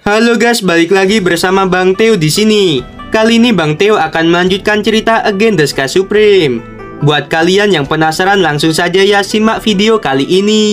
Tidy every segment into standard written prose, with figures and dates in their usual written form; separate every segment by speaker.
Speaker 1: Halo guys, balik lagi bersama Bang Theo di sini. Kali ini Bang Theo akan melanjutkan cerita Again the Sky Supreme. Buat kalian yang penasaran, langsung saja ya simak video kali ini.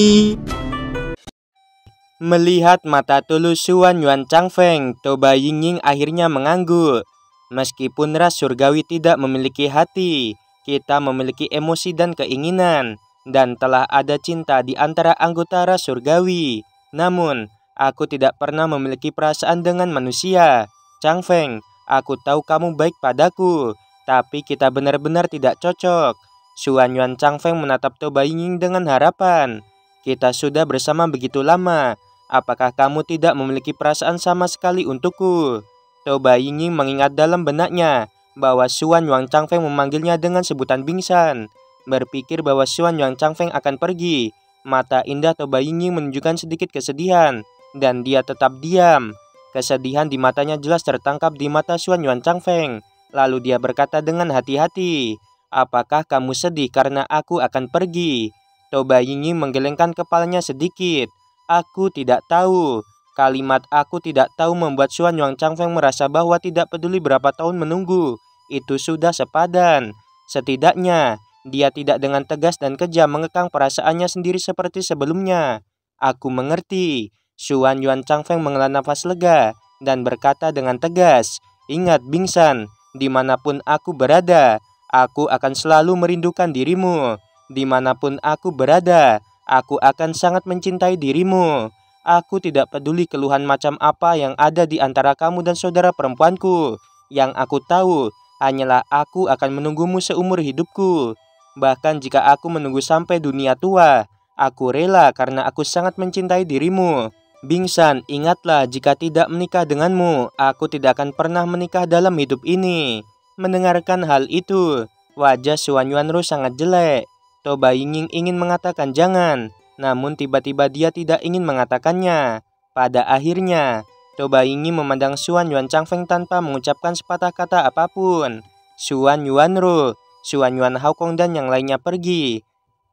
Speaker 1: Melihat mata tulus Xuan Yuan Changfeng, Toba Yingying akhirnya mengangguk. Meskipun ras surgawi tidak memiliki hati, kita memiliki emosi dan keinginan, dan telah ada cinta di antara anggota ras surgawi. Namun, aku tidak pernah memiliki perasaan dengan manusia. Changfeng, aku tahu kamu baik padaku, tapi kita benar-benar tidak cocok. Xuan Yuan Changfeng menatap Toba Yingying dengan harapan. Kita sudah bersama begitu lama. Apakah kamu tidak memiliki perasaan sama sekali untukku? Toba Yingying mengingat dalam benaknya bahwa Xuan Yuan Changfeng memanggilnya dengan sebutan Bingsan. Berpikir bahwa Xuan Yuan Changfeng akan pergi, mata indah Toba Yingying menunjukkan sedikit kesedihan, dan dia tetap diam. Kesedihan di matanya jelas tertangkap di mata Xuan Yuan Changfeng. Lalu dia berkata dengan hati-hati, "Apakah kamu sedih karena aku akan pergi?" Toba Yingying menggelengkan kepalanya sedikit. "Aku tidak tahu." Kalimat "aku tidak tahu" membuat Xuan Yuan Changfeng merasa bahwa tidak peduli berapa tahun menunggu, itu sudah sepadan. Setidaknya, dia tidak dengan tegas dan kejam mengekang perasaannya sendiri seperti sebelumnya. "Aku mengerti." Xuan Yuan Changfeng menghela nafas lega dan berkata dengan tegas, "Ingat Bingsan, dimanapun aku berada, aku akan selalu merindukan dirimu. Dimanapun aku berada, aku akan sangat mencintai dirimu. Aku tidak peduli keluhan macam apa yang ada di antara kamu dan saudara perempuanku. Yang aku tahu hanyalah aku akan menunggumu seumur hidupku. Bahkan jika aku menunggu sampai dunia tua, aku rela karena aku sangat mencintai dirimu. Bingsan, ingatlah, jika tidak menikah denganmu, aku tidak akan pernah menikah dalam hidup ini." Mendengarkan hal itu, wajah Xuan Yuanru sangat jelek. Toba Yingying ingin mengatakan jangan, namun tiba-tiba dia tidak ingin mengatakannya. Pada akhirnya, Toba Yingying memandang Xuan Yuan Changfeng tanpa mengucapkan sepatah kata apapun. Xuan Yuanru, Xuan Yuan Haokong dan yang lainnya pergi.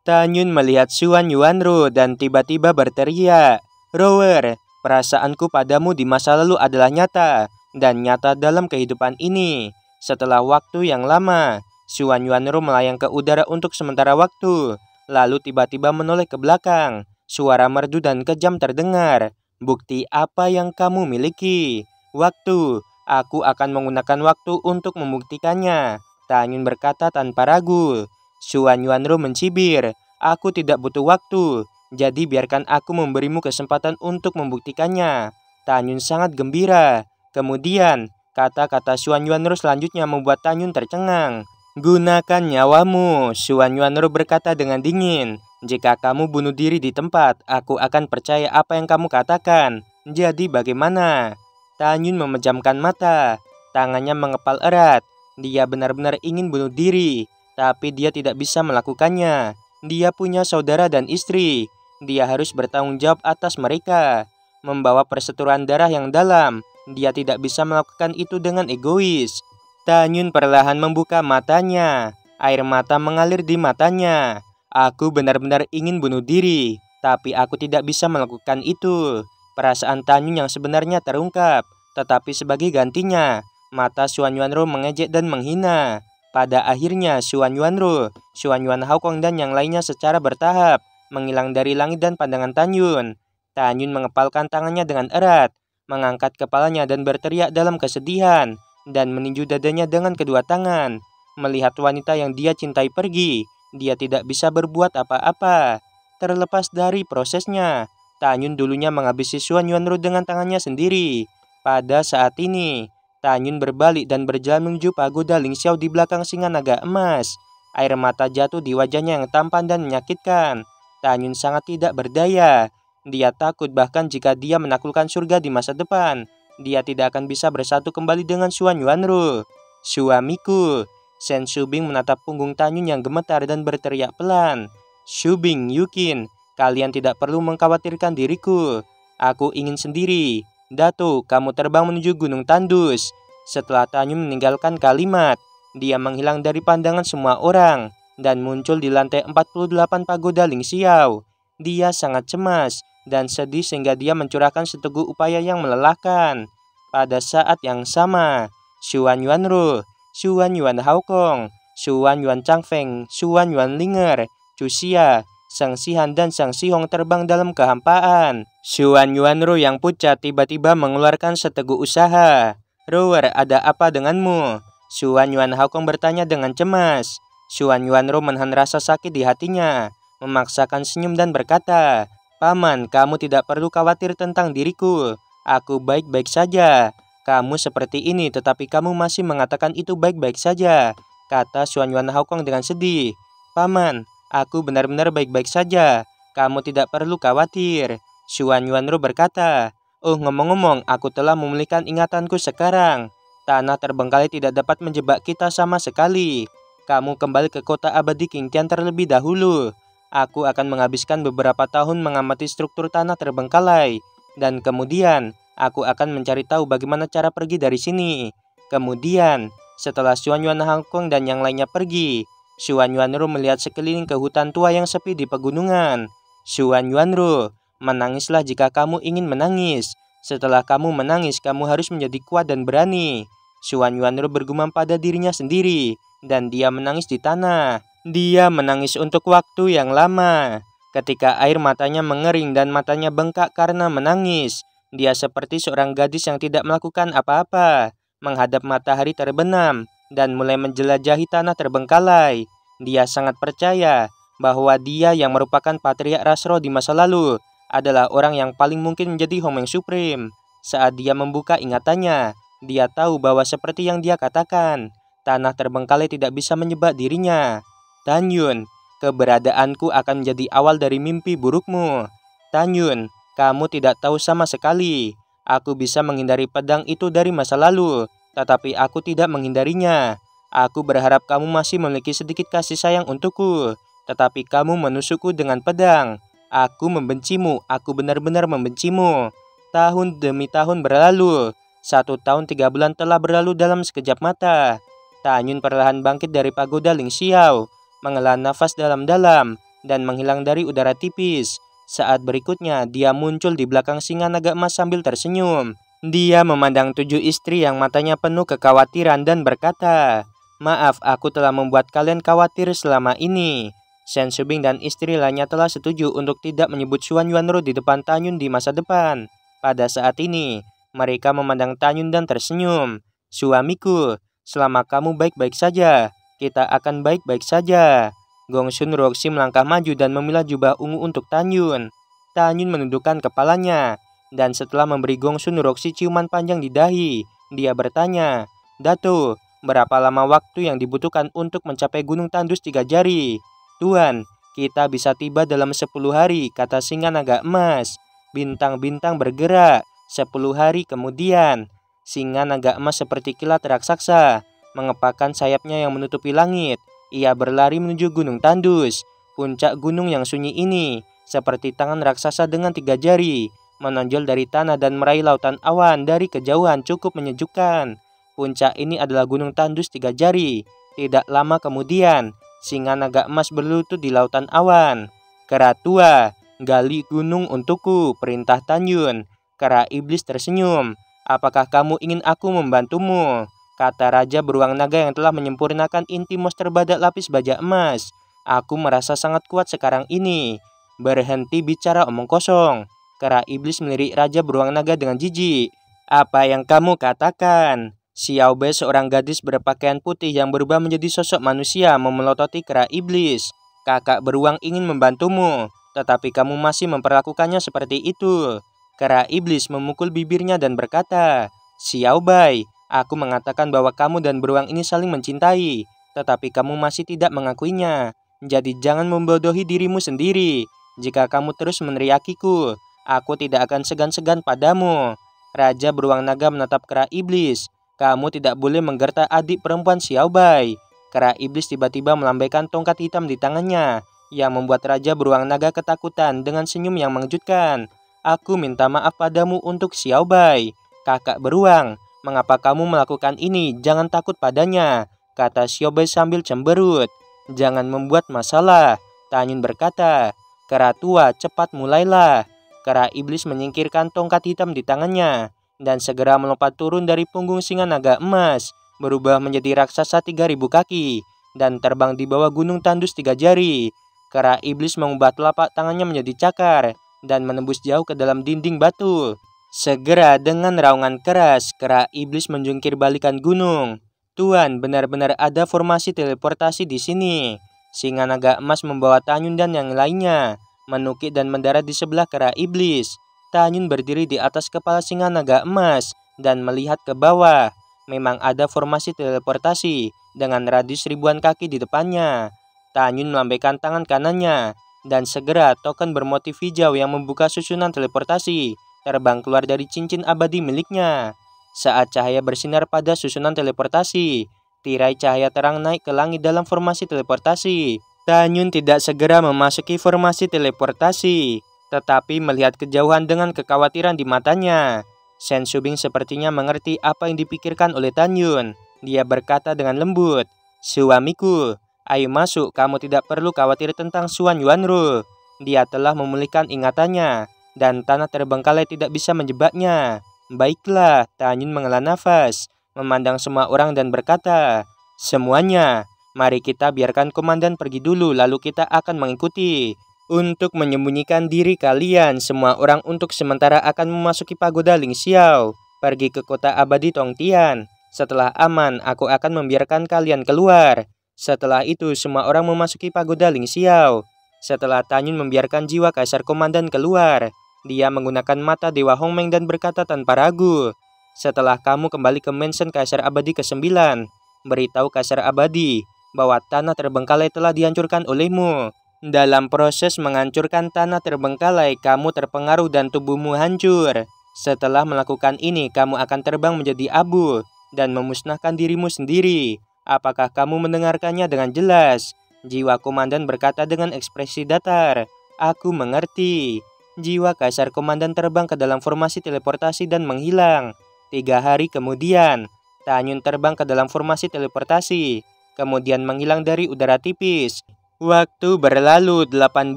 Speaker 1: Tanyun melihat Xuan Yuanru dan tiba-tiba berteriak, "Rower, perasaanku padamu di masa lalu adalah nyata, dan nyata dalam kehidupan ini." Setelah waktu yang lama, Xuan Yuanru melayang ke udara untuk sementara waktu, lalu tiba-tiba menoleh ke belakang. Suara merdu dan kejam terdengar. "Bukti apa yang kamu miliki?" "Waktu. Aku akan menggunakan waktu untuk membuktikannya," Tanyun berkata tanpa ragu. Xuan Yuanru mencibir, "Aku tidak butuh waktu. Jadi biarkan aku memberimu kesempatan untuk membuktikannya." Tanyun sangat gembira. Kemudian, kata-kata Xuan Yuanru selanjutnya membuat Tanyun tercengang. "Gunakan nyawamu," Xuan Yuanru berkata dengan dingin. "Jika kamu bunuh diri di tempat, aku akan percaya apa yang kamu katakan. Jadi bagaimana?" Tanyun memejamkan mata. Tangannya mengepal erat. Dia benar-benar ingin bunuh diri, tapi dia tidak bisa melakukannya. Dia punya saudara dan istri. Dia harus bertanggung jawab atas mereka. Membawa perseteruan darah yang dalam, dia tidak bisa melakukan itu dengan egois. Tanyun perlahan membuka matanya. Air mata mengalir di matanya. "Aku benar-benar ingin bunuh diri, tapi aku tidak bisa melakukan itu." Perasaan Tanyun yang sebenarnya terungkap, tetapi sebagai gantinya, mata Xuan Yuanru mengejek dan menghina. Pada akhirnya Xuan Yuanru, Xuan Yuan Haokong dan yang lainnya secara bertahap menghilang dari langit dan pandangan Tanyun. Tanyun mengepalkan tangannya dengan erat, mengangkat kepalanya dan berteriak dalam kesedihan, dan meninju dadanya dengan kedua tangan. Melihat wanita yang dia cintai pergi, dia tidak bisa berbuat apa-apa. Terlepas dari prosesnya, Tanyun dulunya menghabisi Xuan Yuanru dengan tangannya sendiri. Pada saat ini, Tanyun berbalik dan berjalan menuju pagoda Ling Xiao di belakang singa naga emas. Air mata jatuh di wajahnya yang tampan dan menyakitkan. Tanyun sangat tidak berdaya. Dia takut bahkan jika dia menaklukkan surga di masa depan, dia tidak akan bisa bersatu kembali dengan Xuan Yuanru. "Suamiku." Shen Shubing menatap punggung Tanyun yang gemetar dan berteriak pelan, "Shubing, Yukin, kalian tidak perlu mengkhawatirkan diriku. Aku ingin sendiri. Dato, kamu terbang menuju Gunung Tandus." Setelah Tanyun meninggalkan kalimat, dia menghilang dari pandangan semua orang dan muncul di lantai 48 pagoda Ling Xiao. Dia sangat cemas dan sedih sehingga dia mencurahkan seteguk upaya yang melelahkan. Pada saat yang sama, Xuan Yuanru, Xuan Yuan Haokong, Xuan Yuan Changfeng, Xuan Yuan Linger, Chu Xia, Sang Sihan dan Sang Sihong terbang dalam kehampaan. Xuan Yuanru yang pucat tiba-tiba mengeluarkan seteguk usaha. "Rower, ada apa denganmu?" Xuan Yuan Haokong bertanya dengan cemas. Xuan Yuanru menahan rasa sakit di hatinya, memaksakan senyum dan berkata, "Paman, kamu tidak perlu khawatir tentang diriku. Aku baik-baik saja." "Kamu seperti ini tetapi kamu masih mengatakan itu baik-baik saja," kata Xuan Yuan Haokong dengan sedih. "Paman, aku benar-benar baik-baik saja. Kamu tidak perlu khawatir." Xuan Yuanru berkata, "Oh, ngomong-ngomong, aku telah memulihkan ingatanku sekarang. Tanah terbengkalai tidak dapat menjebak kita sama sekali. Kamu kembali ke kota abadi Qingtian terlebih dahulu. Aku akan menghabiskan beberapa tahun mengamati struktur tanah terbengkalai. Dan kemudian, aku akan mencari tahu bagaimana cara pergi dari sini." Kemudian, setelah Xuan Yuan Haokong dan yang lainnya pergi, Xuan Yuanru melihat sekeliling ke hutan tua yang sepi di pegunungan. "Xuan Yuanru, menangislah jika kamu ingin menangis. Setelah kamu menangis, kamu harus menjadi kuat dan berani." Xuan Yuanru bergumam pada dirinya sendiri, dan dia menangis di tanah. Dia menangis untuk waktu yang lama. Ketika air matanya mengering dan matanya bengkak karena menangis, dia seperti seorang gadis yang tidak melakukan apa-apa, menghadap matahari terbenam, dan mulai menjelajahi tanah terbengkalai. Dia sangat percaya bahwa dia yang merupakan patriark Rasro di masa lalu adalah orang yang paling mungkin menjadi Hongmeng Supreme. Saat dia membuka ingatannya, dia tahu bahwa seperti yang dia katakan, tanah terbengkalai tidak bisa menyebab dirinya. "Tan Yun, keberadaanku akan menjadi awal dari mimpi burukmu. Tan Yun, kamu tidak tahu sama sekali. Aku bisa menghindari pedang itu dari masa lalu, tetapi aku tidak menghindarinya. Aku berharap kamu masih memiliki sedikit kasih sayang untukku, tetapi kamu menusukku dengan pedang. Aku membencimu, aku benar-benar membencimu." Tahun demi tahun berlalu. 1 tahun 3 bulan telah berlalu dalam sekejap mata. Tan Yun perlahan bangkit dari pagoda Ling Xiao, menghela nafas dalam-dalam, dan menghilang dari udara tipis. Saat berikutnya, dia muncul di belakang singa naga emas sambil tersenyum. Dia memandang 7 istri yang matanya penuh kekhawatiran dan berkata, "Maaf, aku telah membuat kalian khawatir selama ini." Shen Shubing dan istri lainnya telah setuju untuk tidak menyebut Xuan Yuanru di depan Tan Yun di masa depan. Pada saat ini, mereka memandang Tan Yun dan tersenyum. "Suamiku, selama kamu baik-baik saja, kita akan baik-baik saja." Gongsun Roxy melangkah maju dan memilah jubah ungu untuk Tan Yun. Tan Yun menundukkan kepalanya, dan setelah memberi Gongsun Roxy ciuman panjang di dahi, dia bertanya, "Dato, berapa lama waktu yang dibutuhkan untuk mencapai Gunung Tandus 3 Jari?" "Tuan, kita bisa tiba dalam 10 hari, kata singa naga emas. Bintang-bintang bergerak. 10 hari kemudian, singa naga emas seperti kilat raksasa mengepakkan sayapnya yang menutupi langit. Ia berlari menuju Gunung Tandus. Puncak gunung yang sunyi ini seperti tangan raksasa dengan 3 jari, menonjol dari tanah dan meraih lautan awan dari kejauhan cukup menyejukkan. Puncak ini adalah Gunung Tandus 3 Jari. Tidak lama kemudian, singa naga emas berlutut di lautan awan. "Kera tua, gali gunung untukku," perintah Tan Yun. Kera iblis tersenyum. "Apakah kamu ingin aku membantumu?" kata Raja Beruang Naga yang telah menyempurnakan inti monster badak lapis baja emas. "Aku merasa sangat kuat sekarang ini." "Berhenti bicara omong kosong." Kera iblis melirik Raja Beruang Naga dengan jijik. "Apa yang kamu katakan?" Xiao Bei, seorang gadis berpakaian putih yang berubah menjadi sosok manusia, memelototi kera iblis. "Kakak beruang ingin membantumu, tetapi kamu masih memperlakukannya seperti itu." Kera iblis memukul bibirnya dan berkata, "Xiao Bei, aku mengatakan bahwa kamu dan beruang ini saling mencintai, tetapi kamu masih tidak mengakuinya. Jadi jangan membodohi dirimu sendiri. Jika kamu terus meneriakiku, aku tidak akan segan-segan padamu." Raja Beruang Naga menatap kera iblis. "Kamu tidak boleh menggertak adik perempuan Xiao Bei." Kera iblis tiba-tiba melambaikan tongkat hitam di tangannya, yang membuat Raja Beruang Naga ketakutan dengan senyum yang mengejutkan. "Aku minta maaf padamu untuk Xiao Bei. Kakak beruang, mengapa kamu melakukan ini? Jangan takut padanya," kata Xiao Bei sambil cemberut. "Jangan membuat masalah," Tan Yun berkata. "Kera tua, cepat mulailah." Kera iblis menyingkirkan tongkat hitam di tangannya dan segera melompat turun dari punggung singa naga emas, berubah menjadi raksasa 3000 kaki dan terbang di bawah gunung tandus 3 jari. Kera iblis mengubah telapak tangannya menjadi cakar dan menembus jauh ke dalam dinding batu. Segera dengan raungan keras, kera iblis menjungkir balikan gunung. Tuan, benar-benar ada formasi teleportasi di sini. Singa naga emas membawa Tanyun dan yang lainnya menukik dan mendarat di sebelah kera iblis. Tanyun berdiri di atas kepala singa naga emas dan melihat ke bawah. Memang ada formasi teleportasi dengan radius ribuan kaki di depannya. Tanyun melambaikan tangan kanannya dan segera token bermotif hijau yang membuka susunan teleportasi terbang keluar dari cincin abadi miliknya. Saat cahaya bersinar pada susunan teleportasi, tirai cahaya terang naik ke langit dalam formasi teleportasi. Tanyun tidak segera memasuki formasi teleportasi, tetapi melihat kejauhan dengan kekhawatiran di matanya. Shen Shubing sepertinya mengerti apa yang dipikirkan oleh Tanyun. Dia berkata dengan lembut, "Suamiku, ayo masuk, kamu tidak perlu khawatir tentang Xuan Yuanru. Dia telah memulihkan ingatannya dan tanah terbengkalai tidak bisa menjebaknya." "Baiklah," Tanyun menghela nafas, memandang semua orang dan berkata, "Semuanya, mari kita biarkan komandan pergi dulu lalu kita akan mengikuti. Untuk menyembunyikan diri kalian, semua orang untuk sementara akan memasuki pagoda Ling Xiao, pergi ke kota abadi Tongtian. Setelah aman, aku akan membiarkan kalian keluar." Setelah itu, semua orang memasuki pagoda Ling Xiao. Setelah Tanyun membiarkan jiwa kaisar komandan keluar, dia menggunakan mata Dewa Hongmeng dan berkata tanpa ragu, "Setelah kamu kembali ke mansion Kaisar Abadi ke-9, beritahu Kaisar Abadi bahwa tanah terbengkalai telah dihancurkan olehmu. Dalam proses menghancurkan tanah terbengkalai, kamu terpengaruh dan tubuhmu hancur. Setelah melakukan ini, kamu akan terbang menjadi abu dan memusnahkan dirimu sendiri. Apakah kamu mendengarkannya dengan jelas?" Jiwa komandan berkata dengan ekspresi datar, "Aku mengerti." Jiwa kaisar komandan terbang ke dalam formasi teleportasi dan menghilang. 3 hari kemudian, Tanyun terbang ke dalam formasi teleportasi, kemudian menghilang dari udara tipis. Waktu berlalu 8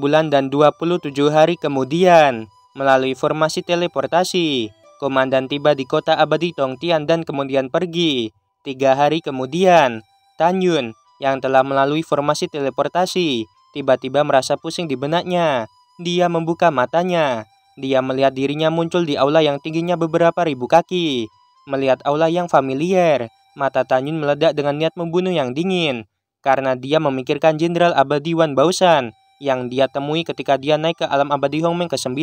Speaker 1: bulan dan 27 hari kemudian. Melalui formasi teleportasi, komandan tiba di kota abadi Tongtian dan kemudian pergi. 3 hari kemudian, Tanyun yang telah melalui formasi teleportasi tiba-tiba merasa pusing di benaknya. Dia membuka matanya. Dia melihat dirinya muncul di aula yang tingginya beberapa ribu kaki. Melihat aula yang familiar, mata Tanyun meledak dengan niat membunuh yang dingin. Karena dia memikirkan Jenderal Abadi Wan Baoshan yang dia temui ketika dia naik ke alam abadi Hongmeng ke-9.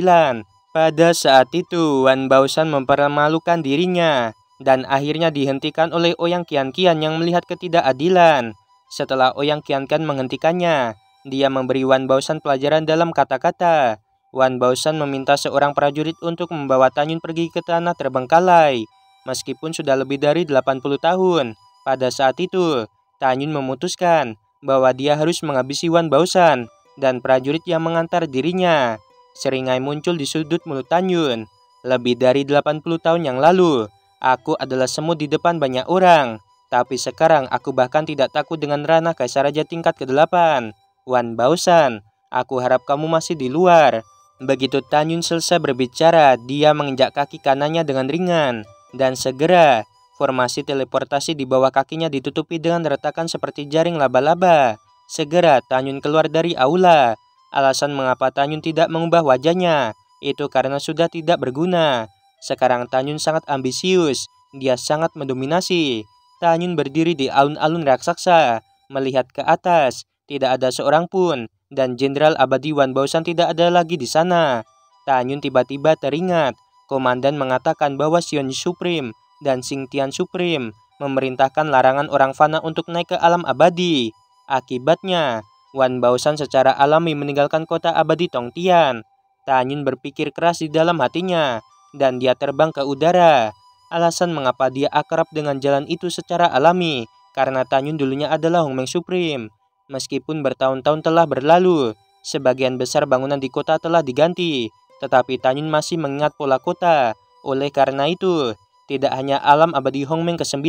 Speaker 1: Pada saat itu, Wan Baoshan mempermalukan dirinya dan akhirnya dihentikan oleh Ouyang Qianqian yang melihat ketidakadilan. Setelah Ouyang Qianqian menghentikannya, dia memberi Wan Baoshan pelajaran dalam kata-kata. Wan Baoshan meminta seorang prajurit untuk membawa Tanyun pergi ke tanah terbengkalai. Meskipun sudah lebih dari 80 tahun, pada saat itu, Tanyun memutuskan bahwa dia harus menghabisi Wan Baoshan dan prajurit yang mengantar dirinya. Seringai muncul di sudut mulut Tanyun. "Lebih dari 80 tahun yang lalu, aku adalah semut di depan banyak orang. Tapi sekarang aku bahkan tidak takut dengan ranah Kaisar Raja tingkat ke-8. Wan Baoshan, aku harap kamu masih di luar." Begitu Tanyun selesai berbicara, dia menginjak kaki kanannya dengan ringan. Dan segera, formasi teleportasi di bawah kakinya ditutupi dengan retakan seperti jaring laba-laba. Segera Tanyun keluar dari aula. Alasan mengapa Tanyun tidak mengubah wajahnya, itu karena sudah tidak berguna. Sekarang Tanyun sangat ambisius, dia sangat mendominasi. Tanyun berdiri di alun-alun raksasa, melihat ke atas. Tidak ada seorang pun, dan Jenderal Abadi Wan Baoshan tidak ada lagi di sana. Tanyun tiba-tiba teringat, komandan mengatakan bahwa Xion Supreme dan Xingtian Supreme memerintahkan larangan orang fana untuk naik ke alam abadi. Akibatnya, Wan Baoshan secara alami meninggalkan kota abadi Tongtian. Tanyun berpikir keras di dalam hatinya, dan dia terbang ke udara. Alasan mengapa dia akrab dengan jalan itu secara alami, karena Tanyun dulunya adalah Hongmeng Supreme. Meskipun bertahun-tahun telah berlalu, sebagian besar bangunan di kota telah diganti, tetapi Tanyun masih mengingat pola kota. Oleh karena itu, tidak hanya alam abadi Hongmeng ke-9,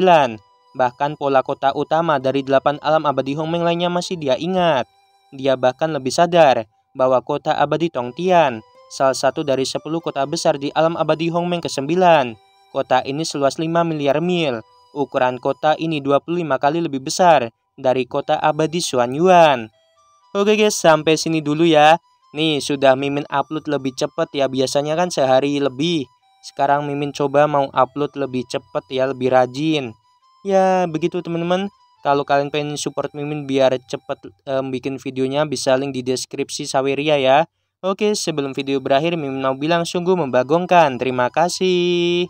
Speaker 1: bahkan pola kota utama dari 8 alam abadi Hongmeng lainnya masih dia ingat. Dia bahkan lebih sadar bahwa kota abadi Tongtian salah satu dari 10 kota besar di alam abadi Hongmeng ke-9. Kota ini seluas 5 miliar mil. Ukuran kota ini 25 kali lebih besar dari kota abadi Xuanyuan. Oke guys, sampai sini dulu ya. Nih, sudah Mimin upload lebih cepat ya. Biasanya kan sehari lebih. Sekarang Mimin coba mau upload lebih cepat ya, lebih rajin. Ya, begitu teman-teman. Kalau kalian pengen support Mimin biar cepat bikin videonya, bisa link di deskripsi Saweria ya. Oke, sebelum video berakhir, Mimin mau bilang sungguh membagongkan. Terima kasih.